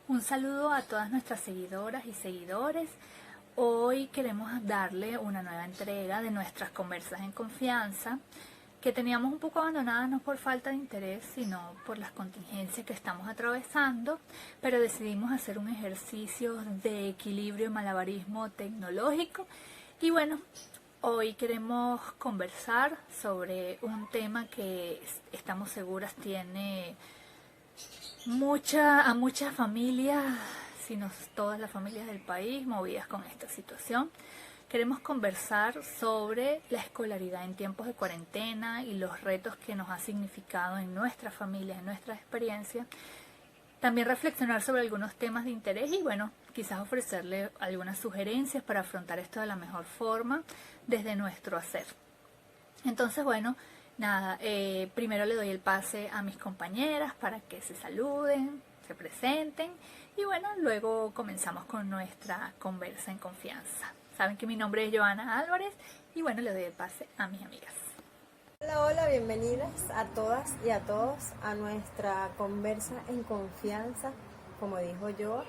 Un saludo a todas nuestras seguidoras y seguidores. Hoy queremos darle una nueva entrega de nuestras conversas en confianza que teníamos un poco abandonadas no por falta de interés, sino por las contingencias que estamos atravesando, pero decidimos hacer un ejercicio de equilibrio y malabarismo tecnológico. Y bueno, hoy queremos conversar sobre un tema que estamos seguras tiene a muchas familias, si no todas las familias del país, movidas con esta situación. Queremos conversar sobre la escolaridad en tiempos de cuarentena y los retos que nos ha significado en nuestras familias, en nuestra experiencia. También reflexionar sobre algunos temas de interés y bueno, quizás ofrecerle algunas sugerencias para afrontar esto de la mejor forma desde nuestro hacer. Entonces bueno, nada, primero le doy el pase a mis compañeras para que se saluden, se presenten y bueno, luego comenzamos con nuestra conversa en confianza. Saben que mi nombre es Joana Álvarez y bueno, le doy el pase a mis amigas. Hola, hola, bienvenidas a todas y a todos a nuestra conversa en confianza, como dijo yo.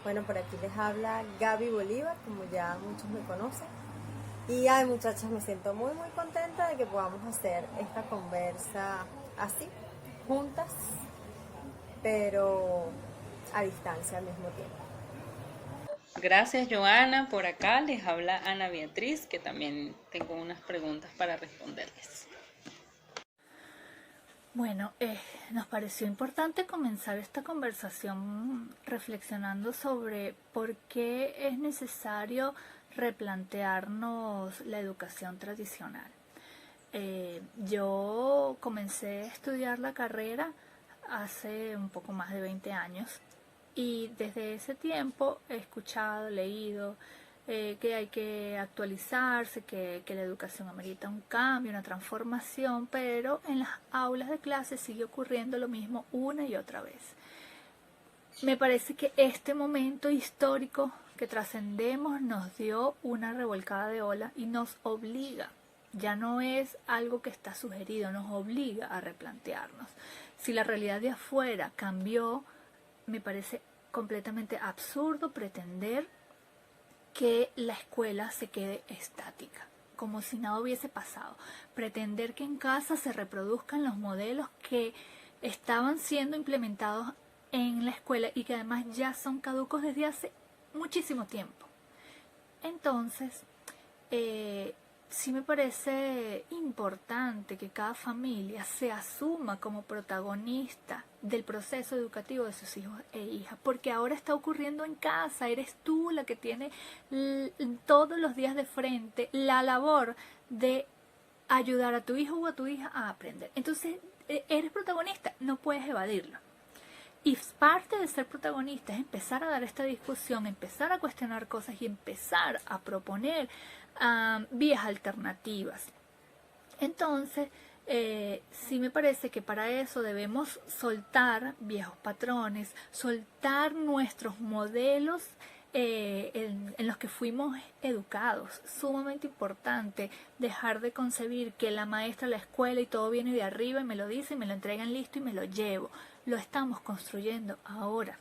Bueno, por aquí les habla Gaby Bolívar, como ya muchos me conocen. Y ay, muchachas, me siento muy contenta de que podamos hacer esta conversa así, juntas, pero a distancia al mismo tiempo. Gracias, Joana. Por acá les habla Ana Beatriz, que también tengo unas preguntas para responderles. Bueno, nos pareció importante comenzar esta conversación reflexionando sobre por qué es necesario replantearnos la educación tradicional. Yo comencé a estudiar la carrera hace un poco más de 20 años y desde ese tiempo he escuchado, leído que hay que actualizarse, que la educación amerita un cambio, una transformación, pero en las aulas de clase sigue ocurriendo lo mismo una y otra vez. Me parece que este momento histórico que trascendemos nos dio una revolcada de ola y nos obliga, ya no es algo que está sugerido, nos obliga a replantearnos. Si la realidad de afuera cambió, me parece completamente absurdo pretender que la escuela se quede estática, como si nada hubiese pasado. Pretender que en casa se reproduzcan los modelos que estaban siendo implementados en la escuela y que además ya son caducos desde hace muchísimo tiempo. Entonces, sí me parece importante que cada familia se asuma como protagonista del proceso educativo de sus hijos e hijas, porque ahora está ocurriendo en casa, eres tú la que tiene todos los días de frente la labor de ayudar a tu hijo o a tu hija a aprender. Entonces, eres protagonista, no puedes evadirlo. Y parte de ser protagonista es empezar a dar esta discusión, empezar a cuestionar cosas y empezar a proponer vías alternativas. Entonces, sí me parece que para eso debemos soltar viejos patrones, soltar nuestros modelos en los que fuimos educados. Sumamente importante dejar de concebir que la maestra, la escuela y todo viene de arriba y me lo dice y me lo entregan listo y me lo llevo. Lo estamos construyendo ahora.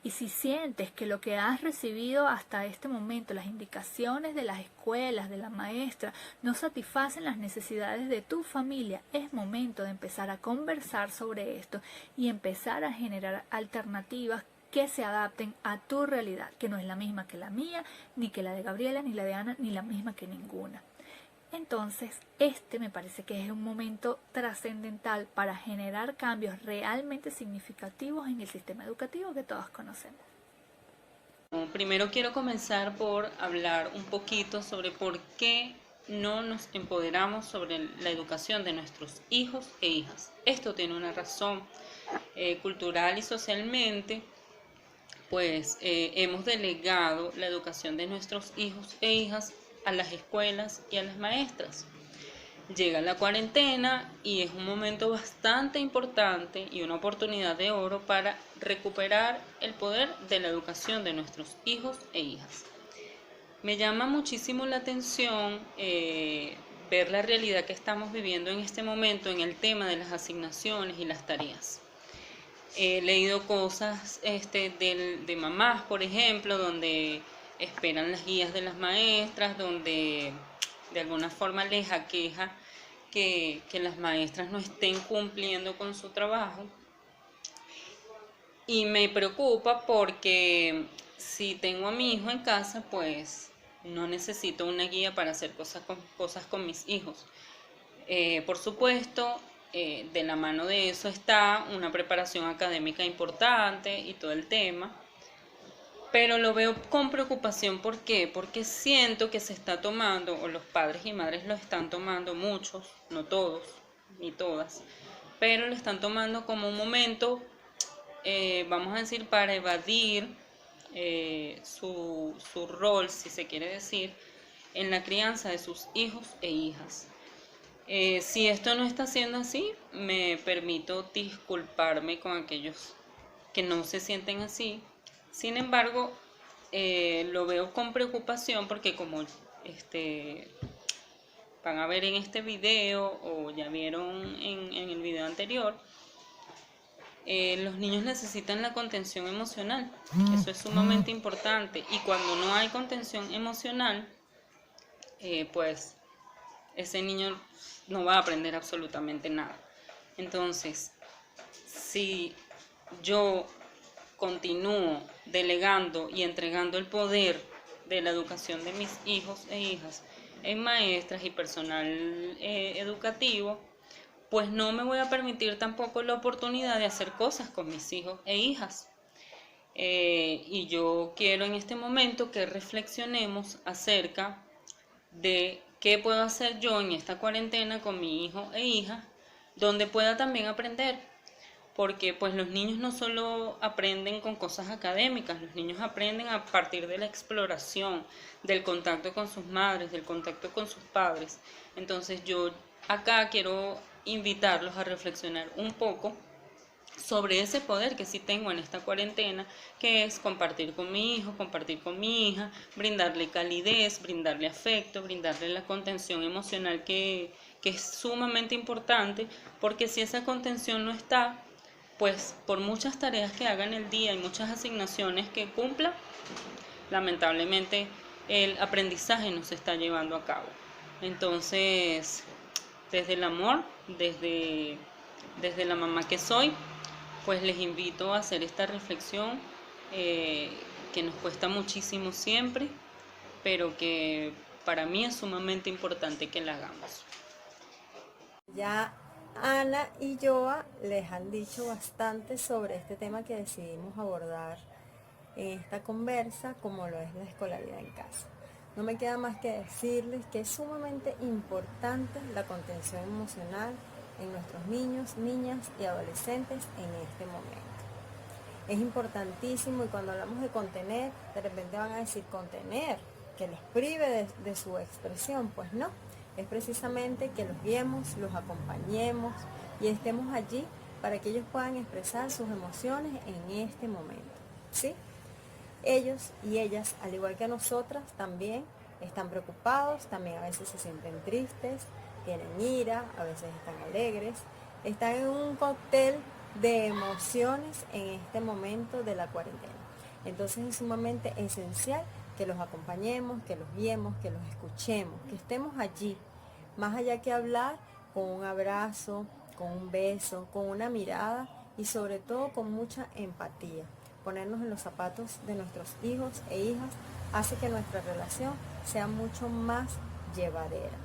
Y si sientes que lo que has recibido hasta este momento, las indicaciones de las escuelas, de la maestra, no satisfacen las necesidades de tu familia, es momento de empezar a conversar sobre esto y empezar a generar alternativas que se adapten a tu realidad, que no es la misma que la mía, ni que la de Gabriela, ni la de Ana, ni la misma que ninguna. Entonces, me parece que es un momento trascendental para generar cambios realmente significativos en el sistema educativo que todos conocemos. Primero quiero comenzar por hablar un poquito sobre por qué no nos empoderamos sobre la educación de nuestros hijos e hijas. Esto tiene una razón cultural y socialmente, pues hemos delegado la educación de nuestros hijos e hijas a las escuelas y a las maestras. Llega la cuarentena y es un momento bastante importante y una oportunidad de oro para recuperar el poder de la educación de nuestros hijos e hijas. Me llama muchísimo la atención ver la realidad que estamos viviendo en este momento en el tema de las asignaciones y las tareas. He leído cosas de mamás, por ejemplo, donde esperan las guías de las maestras, donde de alguna forma les aqueja que las maestras no estén cumpliendo con su trabajo. Y me preocupa porque si tengo a mi hijo en casa, pues no necesito una guía para hacer cosas con mis hijos. Por supuesto, de la mano de eso está una preparación académica importante y todo el tema, pero lo veo con preocupación. ¿Por qué? Porque siento que se está tomando, o los padres y madres lo están tomando, muchos, no todos, ni todas, pero lo están tomando como un momento, vamos a decir, para evadir su rol, si se quiere decir, en la crianza de sus hijos e hijas. Si esto no está siendo así, me permito disculparme con aquellos que no se sienten así. Sin embargo, lo veo con preocupación porque como van a ver en este video o ya vieron en el video anterior, los niños necesitan la contención emocional. Eso es sumamente importante. Y cuando no hay contención emocional, pues ese niño no va a aprender absolutamente nada. Entonces, si yo continúo delegando y entregando el poder de la educación de mis hijos e hijas en maestras y personal educativo, pues no me voy a permitir tampoco la oportunidad de hacer cosas con mis hijos e hijas. Y yo quiero en este momento que reflexionemos acerca de qué puedo hacer yo en esta cuarentena con mi hijo e hija, donde pueda también aprender. Porque pues los niños no solo aprenden con cosas académicas, los niños aprenden a partir de la exploración, del contacto con sus madres, del contacto con sus padres. Entonces yo acá quiero invitarlos a reflexionar un poco sobre ese poder que sí tengo en esta cuarentena, que es compartir con mi hijo, compartir con mi hija, brindarle calidez, brindarle afecto, brindarle la contención emocional que es sumamente importante, porque si esa contención no está, pues por muchas tareas que haga en el día y muchas asignaciones que cumpla, lamentablemente el aprendizaje no se está llevando a cabo. Entonces, desde el amor, desde la mamá que soy, pues les invito a hacer esta reflexión que nos cuesta muchísimo siempre, pero que para mí es sumamente importante que la hagamos. Ya Ana y Joa les han dicho bastante sobre este tema que decidimos abordar en esta conversa, como lo es la escolaridad en casa. No me queda más que decirles que es sumamente importante la contención emocional en nuestros niños, niñas y adolescentes en este momento. Es importantísimo, y cuando hablamos de contener, de repente van a decir contener, que les prive de su expresión. Pues no, es precisamente que los guiemos, los acompañemos y estemos allí para que ellos puedan expresar sus emociones en este momento, ¿sí? Ellos y ellas, al igual que nosotras, también están preocupados, también a veces se sienten tristes, tienen ira, a veces están alegres, están en un cóctel de emociones en este momento de la cuarentena. Entonces es sumamente esencial que los acompañemos, que los guiemos, que los escuchemos, que estemos allí, más allá que hablar, con un abrazo, con un beso, con una mirada y sobre todo con mucha empatía. Ponernos en los zapatos de nuestros hijos e hijas hace que nuestra relación sea mucho más llevadera.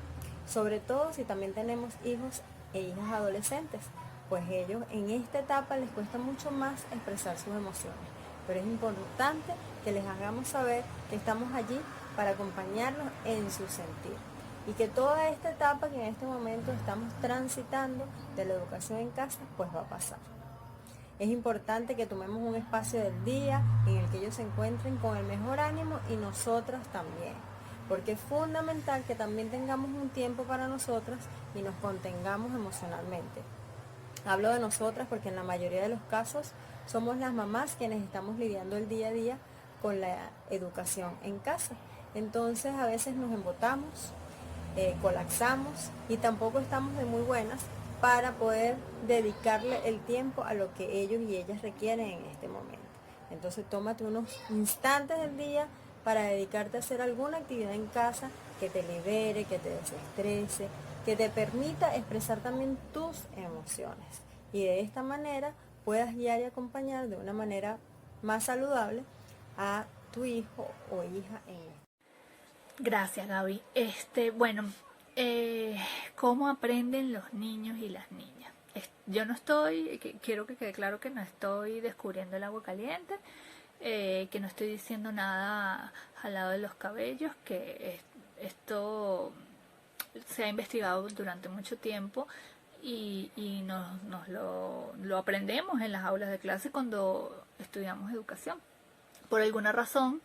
Sobre todo si también tenemos hijos e hijas adolescentes, pues ellos en esta etapa les cuesta mucho más expresar sus emociones. Pero es importante que les hagamos saber que estamos allí para acompañarlos en su sentir. Y que toda esta etapa que en este momento estamos transitando de la educación en casa, pues va a pasar. Es importante que tomemos un espacio del día en el que ellos se encuentren con el mejor ánimo y nosotras también. Porque es fundamental que también tengamos un tiempo para nosotras y nos contengamos emocionalmente. Hablo de nosotras porque en la mayoría de los casos somos las mamás quienes estamos lidiando el día a día con la educación en casa. Entonces a veces nos embotamos, colapsamos y tampoco estamos de muy buenas para poder dedicarle el tiempo a lo que ellos y ellas requieren en este momento. Entonces tómate unos instantes del día para dedicarte a hacer alguna actividad en casa que te libere, que te desestrese, que te permita expresar también tus emociones. Y de esta manera puedas guiar y acompañar de una manera más saludable a tu hijo o hija en esto. Gracias, Gaby. Bueno, ¿cómo aprenden los niños y las niñas? Yo no estoy, quiero que quede claro que no estoy descubriendo el agua caliente, que no estoy diciendo nada al lado de los cabellos, que esto se ha investigado durante mucho tiempo y nos lo aprendemos en las aulas de clase cuando estudiamos educación. Por alguna razón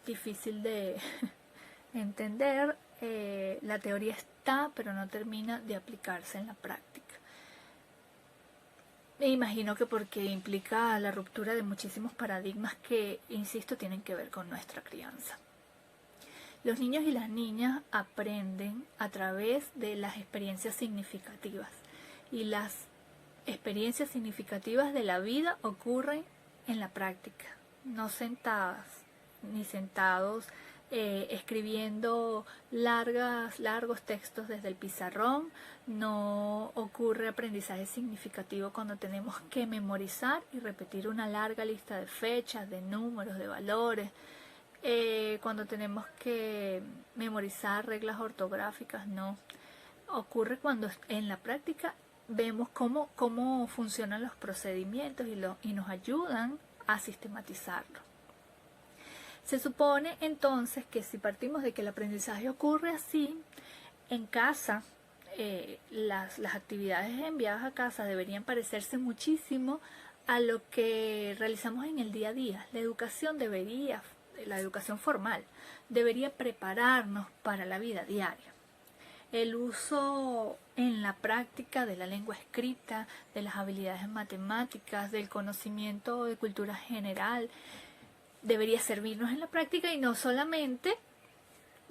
difícil de entender, la teoría está, pero no termina de aplicarse en la práctica. Me imagino que porque implica la ruptura de muchísimos paradigmas que, insisto, tienen que ver con nuestra crianza. Los niños y las niñas aprenden a través de las experiencias significativas, y las experiencias significativas de la vida ocurren en la práctica, no sentadas ni sentados escribiendo largos textos desde el pizarrón. No ocurre aprendizaje significativo cuando tenemos que memorizar y repetir una larga lista de fechas, de números, de valores, cuando tenemos que memorizar reglas ortográficas. No ocurre cuando en la práctica vemos cómo funcionan los procedimientos y nos ayudan a sistematizarlo. Se supone entonces que si partimos de que el aprendizaje ocurre así, en casa, las actividades enviadas a casa deberían parecerse muchísimo a lo que realizamos en el día a día. La educación formal debería prepararnos para la vida diaria. El uso en la práctica de la lengua escrita, de las habilidades matemáticas, del conocimiento de cultura general, debería servirnos en la práctica y no solamente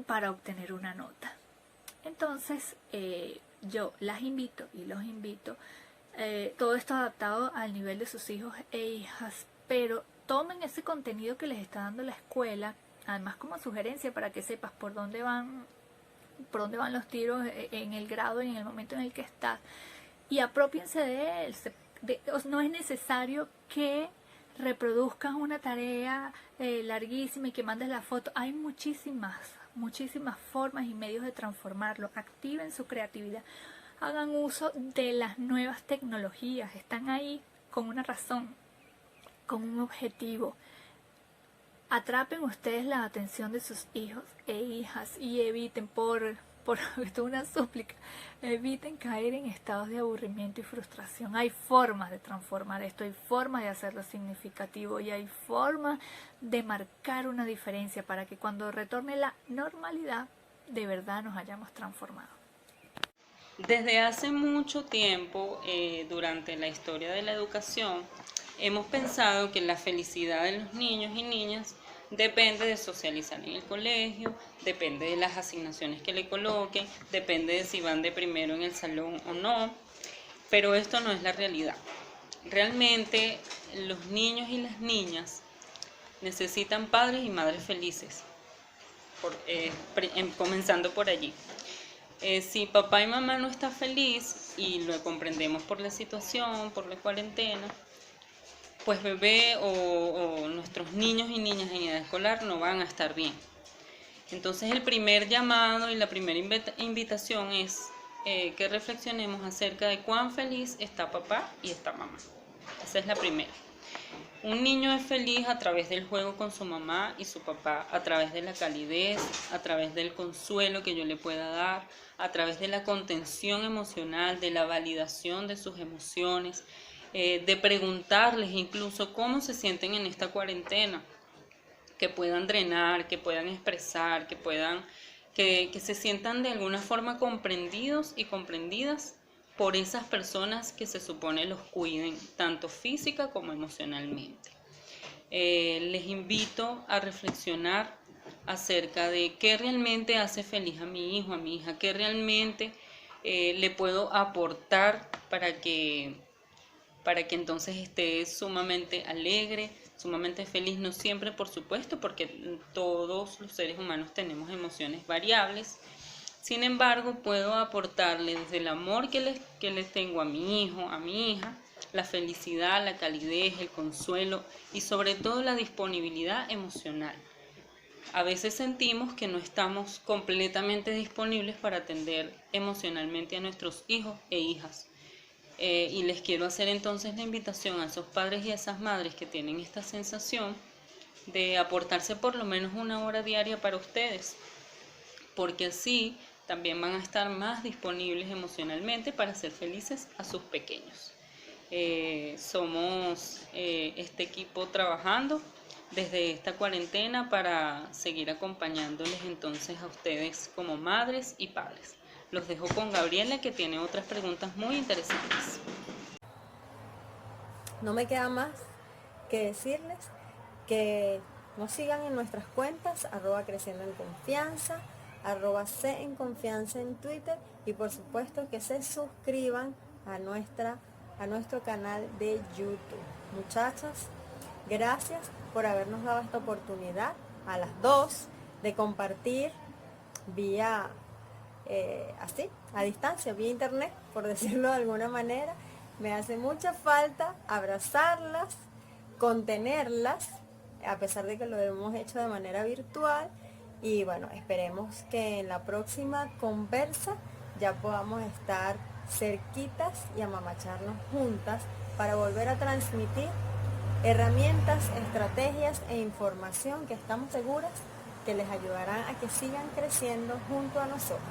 para obtener una nota. Entonces, yo las invito y los invito, todo esto adaptado al nivel de sus hijos e hijas, pero tomen ese contenido que les está dando la escuela, además como sugerencia para que sepas por dónde van los tiros en el grado y en el momento en el que estás, y apropiense de él. No es necesario que reproduzcas una tarea larguísima y que mandes la foto. Hay muchísimas formas y medios de transformarlo. Activen su creatividad, hagan uso de las nuevas tecnologías, están ahí con una razón, con un objetivo. Atrapen ustedes la atención de sus hijos e hijas y eviten, esto es una súplica, eviten caer en estados de aburrimiento y frustración. Hay formas de transformar esto, hay formas de hacerlo significativo y hay formas de marcar una diferencia para que cuando retorne la normalidad, de verdad nos hayamos transformado. Desde hace mucho tiempo, durante la historia de la educación, hemos pensado que la felicidad de los niños y niñas depende de socializar en el colegio, depende de las asignaciones que le coloquen, depende de si van de primero en el salón o no, pero esto no es la realidad. Realmente los niños y las niñas necesitan padres y madres felices, comenzando por allí. Si papá y mamá no están feliz, y lo comprendemos por la situación, por la cuarentena, pues bebé o nuestros niños y niñas en edad escolar no van a estar bien. Entonces el primer llamado y la primera invitación es que reflexionemos acerca de cuán feliz está papá y está mamá. Esa es la primera. Un niño es feliz a través del juego con su mamá y su papá, a través de la calidez, a través del consuelo que yo le pueda dar, a través de la contención emocional, de la validación de sus emociones, de preguntarles incluso cómo se sienten en esta cuarentena, que puedan drenar, que puedan expresar, que se sientan de alguna forma comprendidos y comprendidas por esas personas que se supone los cuiden, tanto física como emocionalmente. Les invito a reflexionar acerca de qué realmente hace feliz a mi hijo, a mi hija, qué realmente le puedo aportar para que entonces esté sumamente alegre, sumamente feliz, no siempre por supuesto, porque todos los seres humanos tenemos emociones variables. Sin embargo, puedo aportarle desde el amor que les tengo a mi hijo, a mi hija, la felicidad, la calidez, el consuelo y sobre todo la disponibilidad emocional. A veces sentimos que no estamos completamente disponibles para atender emocionalmente a nuestros hijos e hijas. Y les quiero hacer entonces la invitación a esos padres y a esas madres que tienen esta sensación de aportarse por lo menos 1 hora diaria para ustedes, porque así también van a estar más disponibles emocionalmente para ser felices a sus pequeños. Somos este equipo trabajando desde esta cuarentena para seguir acompañándoles entonces a ustedes como madres y padres. Los dejo con Gabriela, que tiene otras preguntas muy interesantes. No me queda más que decirles que nos sigan en nuestras cuentas, @creciendo en confianza, @c en confianza en Twitter, y por supuesto que se suscriban a nuestro canal de YouTube. Muchachas, gracias por habernos dado esta oportunidad a las dos de compartir vía así, a distancia, vía internet, por decirlo de alguna manera. Me hace mucha falta abrazarlas, contenerlas, a pesar de que lo hemos hecho de manera virtual. Y bueno, esperemos que en la próxima conversa ya podamos estar cerquitas y amamacharnos juntas para volver a transmitir herramientas, estrategias e información que estamos seguras que les ayudarán a que sigan creciendo junto a nosotros.